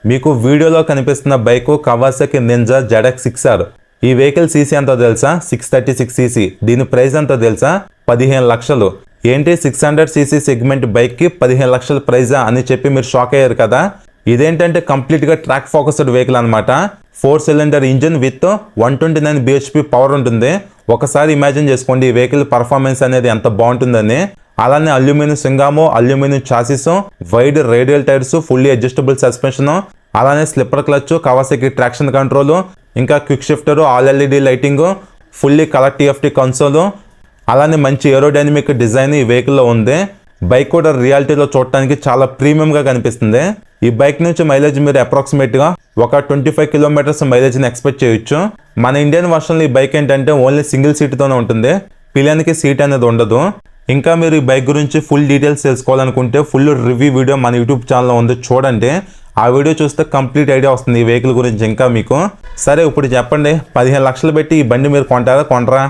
మీకు వీడియోలో కనిపిస్తున్న బైక్ కవాసాకి నింజా ZX-6R. ఈ వెహికల్ సీసీ ఎంతో తెలుసా? 636 cc. దీని ప్రైస్ ఎంతో తెలుసా? 15 లక్షలు. ఏంటి 600 cc సెగ్మెంట్ బైక్కి 15 లక్షల ప్రైజా అని చెప్పి మీరు షాక్ అయ్యారు కదా. ఇదేంటంటే కంప్లీట్గా ట్రాక్ ఫోకస్డ్ వెహికల్ అనమాట. 4 cylinder engine with 129 bhp power ఉంటుంది. ఒకసారి ఇమాజిన్ చేసుకోండి ఈ వెహికల్ పర్ఫార్మెన్స్ అనేది ఎంత బాగుంటుందని. అలానే అల్యూమినియం సింగామో, aluminium chassis, wide radial tyres, fully adjustable suspension, అలానే slipper clutch, Kawasaki traction control, ఇంకా quick shifter, all LED lighting, fully colour TFT console, అలానే మంచి ఏరోడైనమిక్ డిజైన్ ఈ వెహికల్లో ఉంది. బైక్ కూడా రియాలిటీలో చూడటానికి చాలా ప్రీమియంగా కనిపిస్తుంది. ఈ బైక్ నుంచి మైలేజ్ మీరు అప్రాక్సిమేట్గా ఒక 25 కిలోమీటర్స్ మైలేజ్ని ఎక్స్పెక్ట్ చేయొచ్చు. మన ఇండియన్ వర్షన్లో ఈ బైక్ ఏంటంటే ఓన్లీ సింగిల్ సీట్తోనే ఉంటుంది, పిలియన్కి సీట్ అనేది ఉండదు. ఇంకా మీరు ఈ బైక్ గురించి ఫుల్ డీటెయిల్స్ తెలుసుకోవాలనుకుంటే ఫుల్ రివ్యూ వీడియో మన యూట్యూబ్ ఛానల్లో ఉంది, చూడండి. ఆ వీడియో చూస్తే కంప్లీట్ ఐడియా వస్తుంది ఈ వెహికల్ గురించి ఇంకా మీకు. సరే ఇప్పుడు చెప్పండి, 15 లక్షలు పెట్టి ఈ బండి మీరు కొంటారా కొనరా?